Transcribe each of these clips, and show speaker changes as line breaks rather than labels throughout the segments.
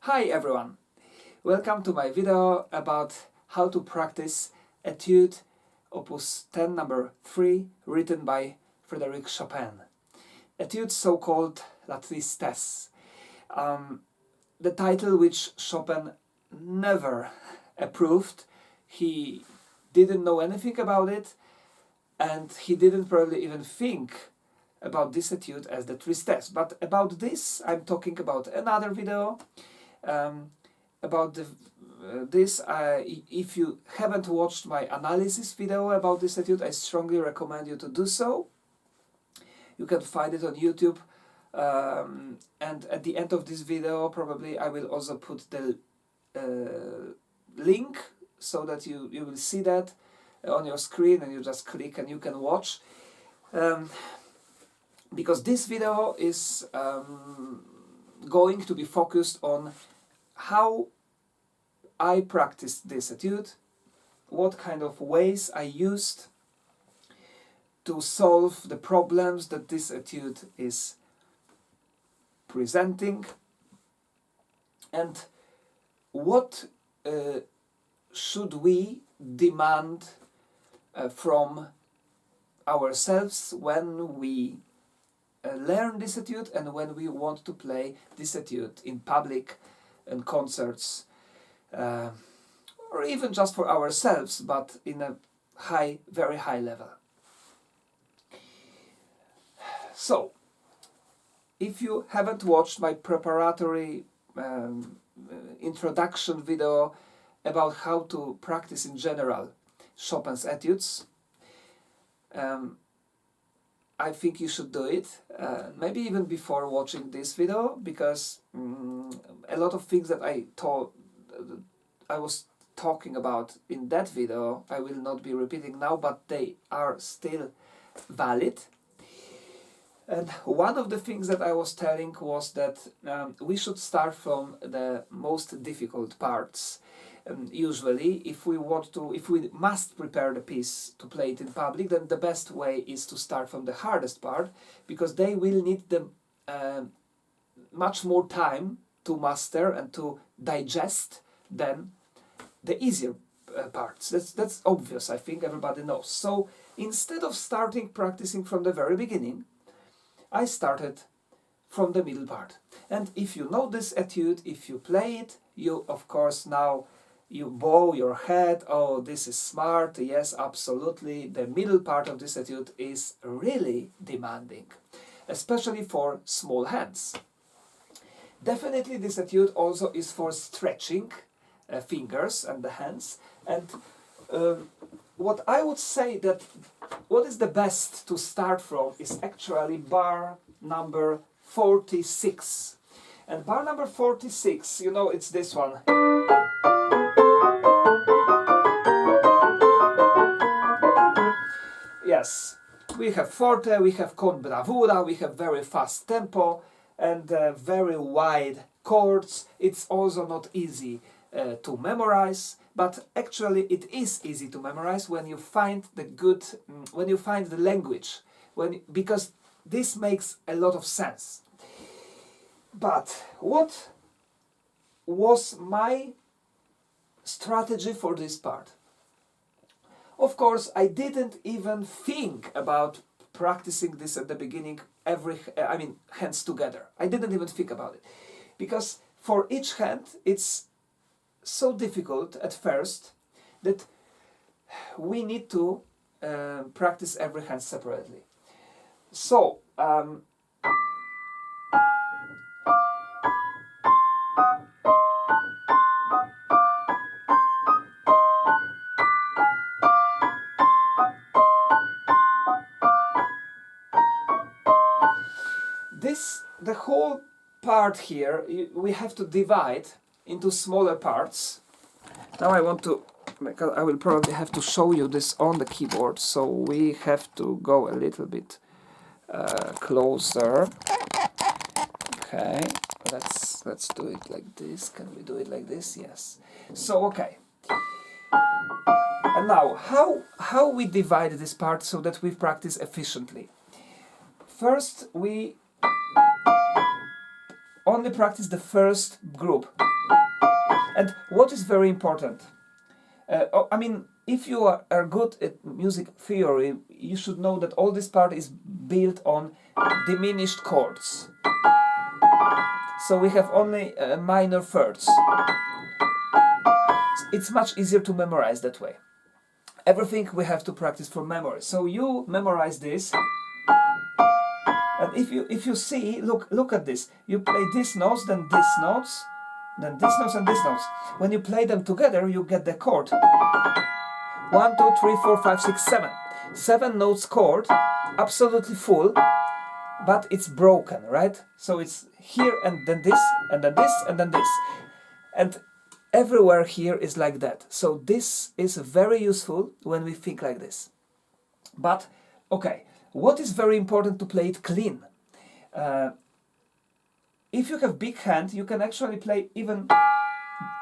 Hi everyone! Welcome to my video about how to practice Etude Opus 10 number 3 written by Chopin. Etude so-called La Tristesse. The title which Chopin never approved. He didn't know anything about it and he didn't probably even think about this etude as the Tristesse. But about this I'm talking about another video. About this, if you haven't watched my analysis video about this etude, I strongly recommend you to do so. You can find it on YouTube, and at the end of this video probably I will also put the link so that you will see that on your screen and you just click and you can watch. Because this video is going to be focused on how I practiced this etude, what kind of ways I used to solve the problems that this etude is presenting, and what should we demand from ourselves when we learn this etude and when we want to play this etude in public and concerts, or even just for ourselves, but in a very high level. So, if you haven't watched my preparatory introduction video about how to practice in general Chopin's etudes, I think you should do it, maybe even before watching this video, because a lot of things that I was talking about in that video I will not be repeating now, but they are still valid. And one of the things that I was telling was that we should start from the most difficult parts. Usually, if we must prepare the piece to play it in public, then the best way is to start from the hardest part, because they will need much more time to master and to digest than the easier parts. That's obvious, I think everybody knows. So instead of practicing from the very beginning, I started from the middle part. And if you know this etude, if you play it, you of course now you bow your head, oh, this is smart, yes, absolutely, the middle part of this etude is really demanding, especially for small hands. Definitely this etude also is for stretching fingers and the hands, and what I would say that what is the best to start from is actually bar number 46. And bar number 46, you know, it's this one. Yes, we have forte, we have con bravura, we have very fast tempo and very wide chords. It's also not easy to memorize, but actually it is easy to memorize when you find the language, because this makes a lot of sense. But what was my strategy for this part? Of course, I didn't even think about practicing this at the beginning, hands together. I didn't even think about it, because for each hand it's so difficult at first that we need to practice every hand separately. So, the whole part here, we have to divide into smaller parts. Now I will probably have to show you this on the keyboard, so we have to go a little bit closer. Okay, let's do it like this. Can we do it like this? Yes. So okay. And now how we divide this part so that we practice efficiently. First we only practice the first group. And what is very important, I mean, if you are good at music theory, you should know that all this part is built on diminished chords. So we have only minor thirds. It's much easier to memorize that way. Everything we have to practice from memory. So you memorize this, and if you see, look at this. You play these notes, then these notes, then these notes and these notes. When you play them together, you get the chord. 1, 2, 3, 4, 5, 6, 7. 7 notes chord, absolutely full, but it's broken, right? So it's here and then this, and then this, and then this. And everywhere here is like that. So this is very useful when we think like this. But, okay, what is very important to play it clean? If you have big hand, you can actually play even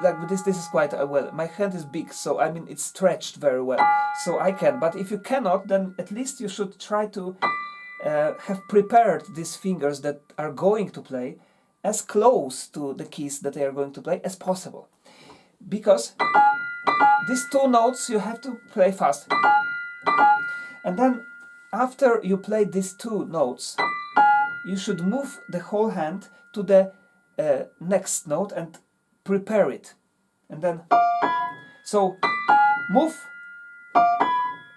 like this. This is quite well. My hand is big, so I mean it's stretched very well, so I can. But if you cannot, then at least you should try to have prepared these fingers that are going to play as close to the keys that they are going to play as possible. Because these 2 notes you have to play fast. And then after you play these 2 notes, you should move the whole hand to the next note and prepare it. And then, so move,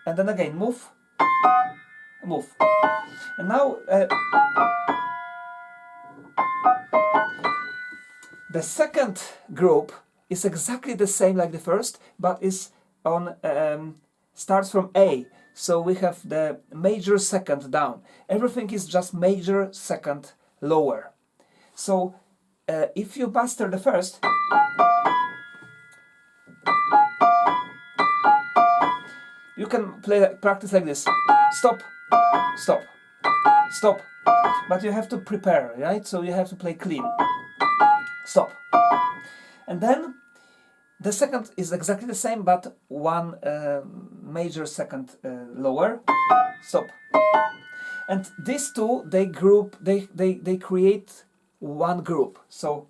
and then again move, move. And now the second group is exactly the same like the first, but is on starts from A. So we have the major second down. Everything is just major second lower. So if you master the first, you can practice like this. Stop, stop, stop. But you have to prepare, right? So you have to play clean. Stop. And then the second is exactly the same, but 1 major second lower. Stop. And these 2, they group, they create 1 group. So,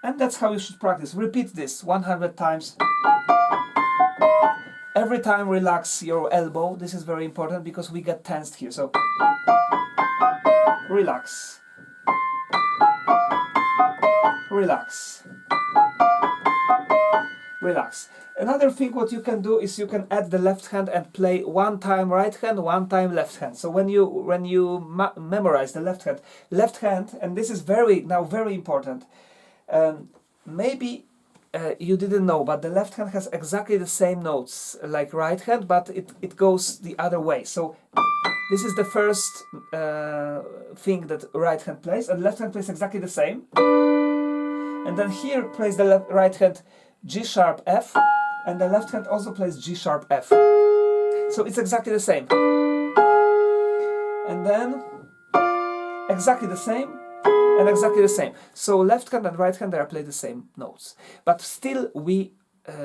and that's how you should practice. Repeat this 100 times. Every time relax your elbow. This is very important because we get tensed here. So relax. Relax. Relax. Another thing what you can do is you can add the left hand and play 1 time right hand, 1 time left hand. So when you memorize the left hand, and this is very important. Maybe you didn't know, but the left hand has exactly the same notes like right hand, but it goes the other way. So this is the first thing that right hand plays, and left hand plays exactly the same. And then here plays the right hand G sharp F, and the left hand also plays G sharp F. So it's exactly the same. And then exactly the same, and exactly the same. So left hand and right hand are played the same notes. But still we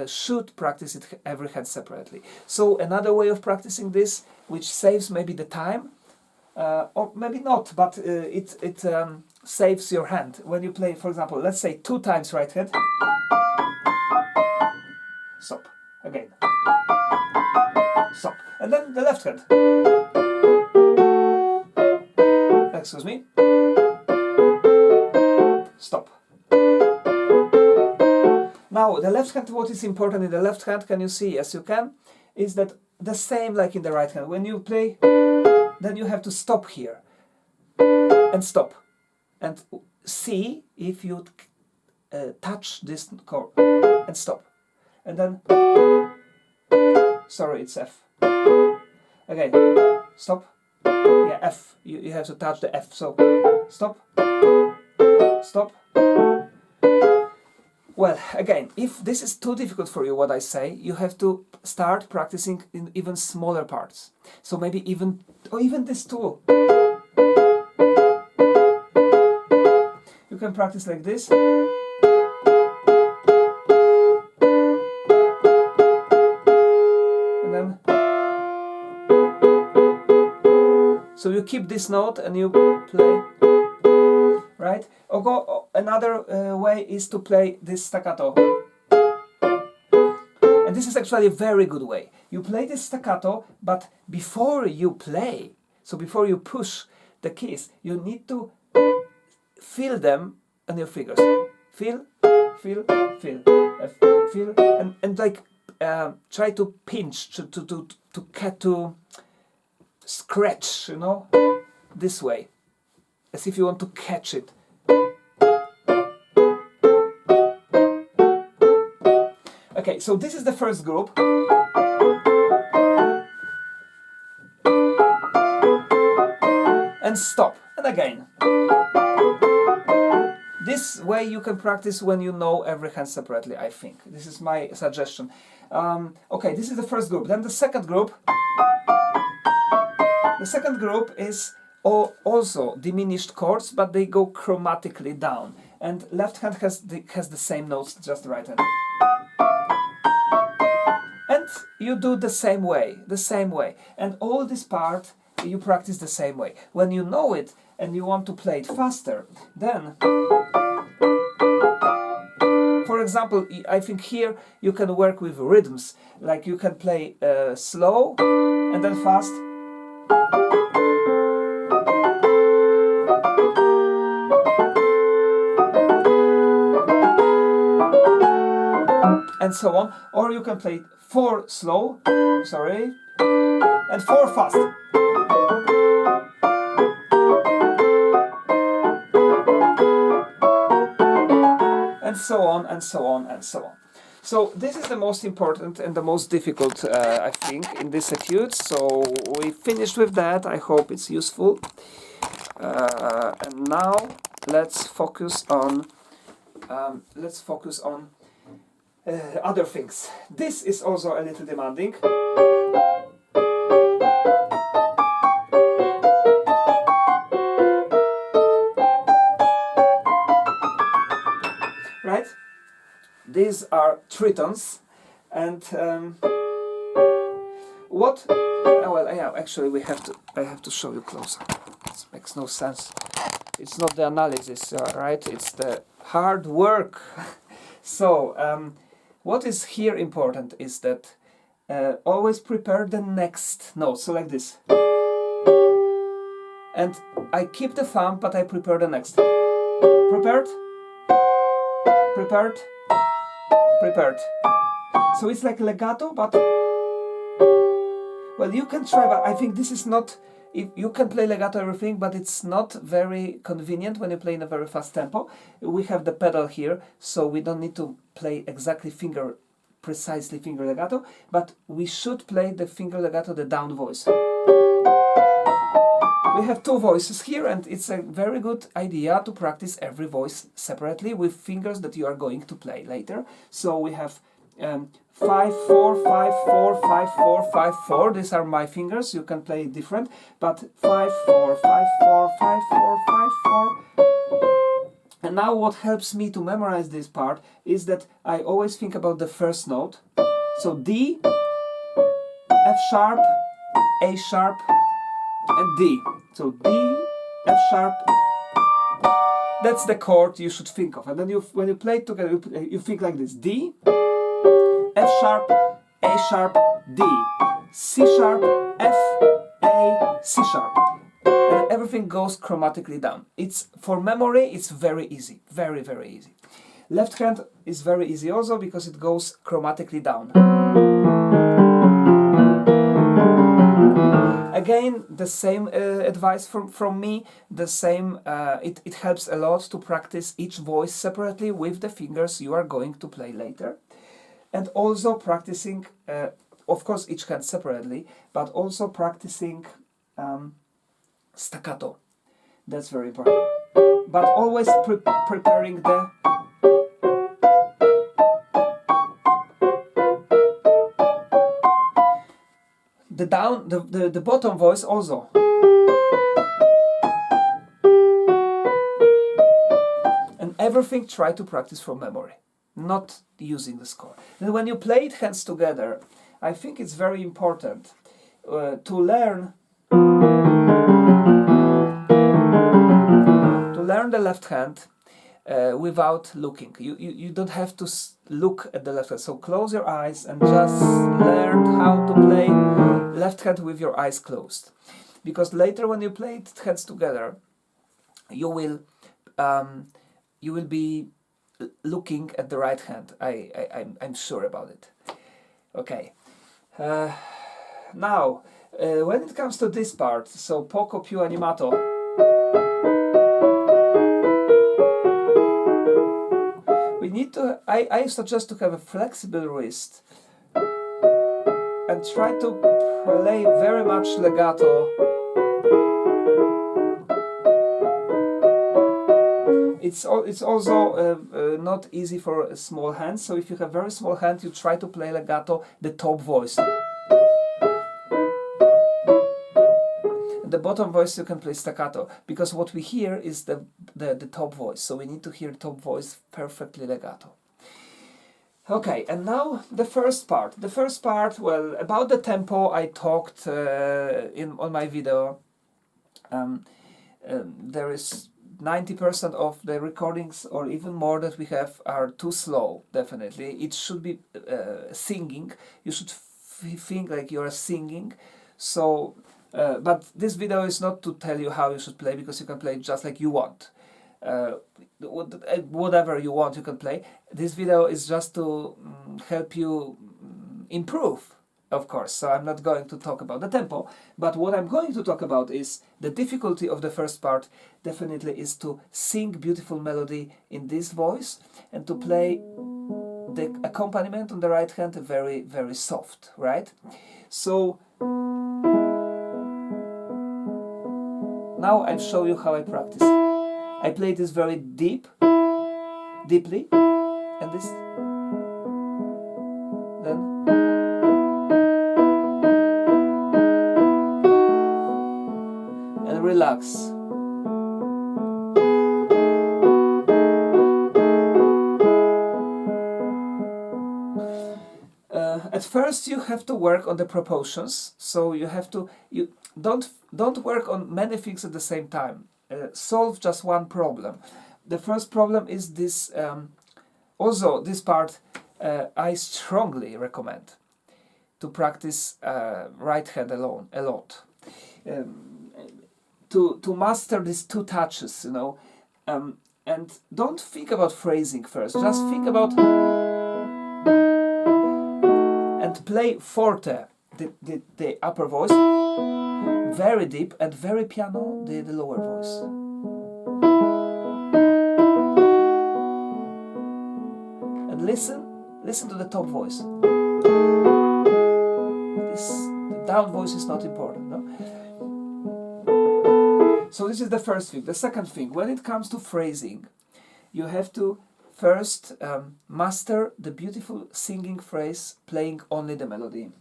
should practice it every hand separately. So another way of practicing this, which saves maybe the time, or maybe not, but it saves your hand. When you play, for example, let's say 2 times right hand, stop, again, stop, and then the left hand, excuse me, stop. Now the left hand, what is important in the left hand, can you see, as you can, is that the same like in the right hand. When you play, then you have to stop here, and stop, and see if you touch this chord, and stop. And then, sorry, it's F. Again, stop. Yeah, F. You have to touch the F. So, stop. Stop. Well, again, if this is too difficult for you, what I say, you have to start practicing in even smaller parts. So maybe even this too. You can practice like this. So you keep this note and you play, right? Another way is to play this staccato. And this is actually a very good way. You play this staccato, but before you play, so before you push the keys, you need to feel them on your fingers. Feel, feel, feel, feel, and like try to pinch, to scratch, you know, this way, as if you want to catch it. Okay, so this is the first group. And stop, and again. This way you can practice when you know every hand separately, I think. This is my suggestion. Okay, this is the first group. Then the second group. The second group is also diminished chords, but they go chromatically down. And left hand has the same notes, just the right hand. And you do the same way. And all this part you practice the same way. When you know it and you want to play it faster, then, for example, I think here you can work with rhythms. Like you can play slow and then fast. And so on. Or you can play 4 slow, and 4 fast. And so on, and so on, and so on. So this is the most important and the most difficult, I think, in this etude. So we finished with that. I hope it's useful. And now let's focus on other things. This is also a little demanding. Right? These are tritones, and what? Oh, well, yeah. Actually, I have to show you closer. It makes no sense. It's not the analysis, right? It's the hard work. So, what is here important is that always prepare the next note. So like this. And I keep the thumb, but I prepare the next. Prepared? Prepared? Prepared. So it's like legato, but well, you can try, but I think this is not. If you can play legato everything, but it's not very convenient when you play in a very fast tempo. We have the pedal here, so we don't need to play exactly precisely finger legato, but we should play the finger legato, the down voice. We have 2 voices here, and it's a very good idea to practice every voice separately with fingers that you are going to play later. So we have 5, 4, 5, 4, 5, 4, 5, 4. These are my fingers. You can play it different, but 5, 4, 5, 4, 5, 4, 5, 4. And now what helps me to memorize this part is that I always think about the first note. So D, F sharp, A sharp, and D. So D, F sharp. That's the chord you should think of. And then when you play it together, you think like this: D, F sharp, A sharp, D, C sharp, F, A, C sharp. And everything goes chromatically down. It's for memory, it's very easy. Very, very easy. Left hand is very easy also because it goes chromatically down. Again, the same advice from me, the same, it helps a lot to practice each voice separately with the fingers you are going to play later. And also practicing, of course, each hand separately, but also practicing staccato. That's very important. But always preparing the bottom voice also. And everything try to practice from memory, not using the score. And when you play it hands together, I think it's very important to learn learn the left hand without looking. You don't have to look at the left hand. So close your eyes and just learn how to play left hand with your eyes closed. Because later when you play hands together, you will be looking at the right hand. I'm sure about it. Okay. Now, when it comes to this part, so poco più animato. We need to, I suggest to have a flexible wrist and try to play very much legato. It's also not easy for a small hand, so if you have very small hand, you try to play legato, the top voice. The bottom voice you can play staccato, because what we hear is the top voice, so we need to hear top voice perfectly legato. Okay, and now the first part. The first part, well, about the tempo I talked on my video. There is 90% of the recordings, or even more, that we have are too slow, definitely. It should be singing. You should think like you are singing. So, but this video is not to tell you how you should play, because you can play just like you want. Whatever you want, you can play. This video is just to help you improve, of course. So I'm not going to talk about the tempo, but what I'm going to talk about is the difficulty of the first part. Definitely is to sing beautiful melody in this voice and to play the accompaniment on the right hand very, very soft, right? So now I'll show you how I practice. I play this very deeply, and this, then, and relax. At first you have to work on the proportions, so you don't work on many things at the same time. Solve just one problem. The first problem is this. Also, this part I strongly recommend to practice right hand alone a lot. To master these two touches, you know, and don't think about phrasing first. Just think about and play forte, the upper voice, very deep, and very piano, the lower voice. And listen to the top voice. The down voice is not important, no? So this is the first thing. The second thing, when it comes to phrasing, you have to first master the beautiful singing phrase, playing only the melody.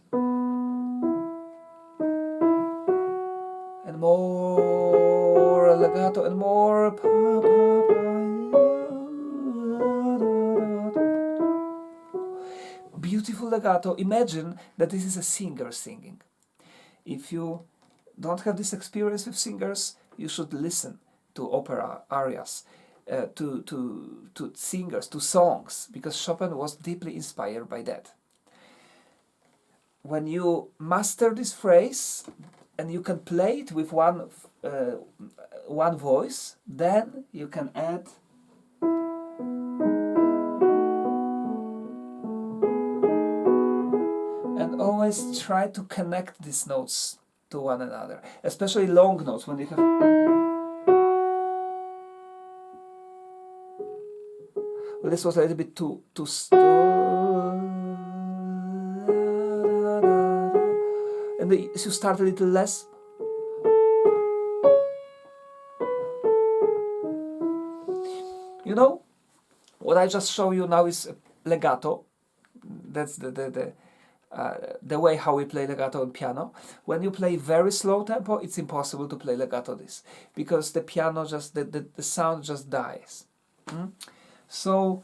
And more legato and more. Beautiful legato. Imagine that this is a singer singing. If you don't have this experience with singers, you should listen to opera arias, to singers, to songs, because Chopin was deeply inspired by that. When you master this phrase and you can play it with one voice, then you can add and always try to connect these notes to one another, especially long notes when you have. Well, this was a little bit too and you start a little less. You know, what I just show you now is legato. That's the way how we play legato on piano. When you play very slow tempo, it's impossible to play legato this, because the piano just, the sound just dies. So,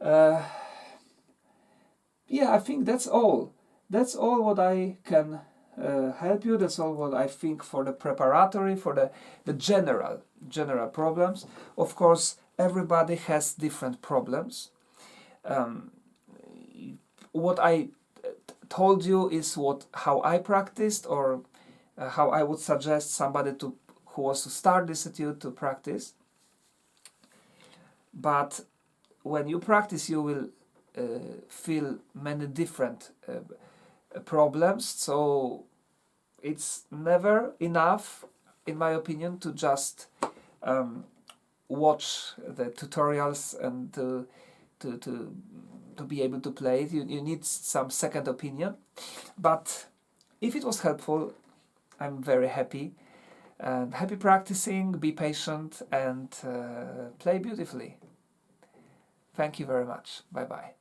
yeah, I think that's all. That's all what I can help you. That's all what I think for the preparatory, for the general problems. Of course, everybody has different problems. What I told you is how I practiced, or how I would suggest somebody who wants to start this etude to practice. But when you practice, you will feel many different problems. So it's never enough, in my opinion, to just watch the tutorials and to be able to play it. You need some second opinion. But if it was helpful, I'm very happy. And happy practicing, be patient, and play beautifully. Thank you very much. Bye-bye.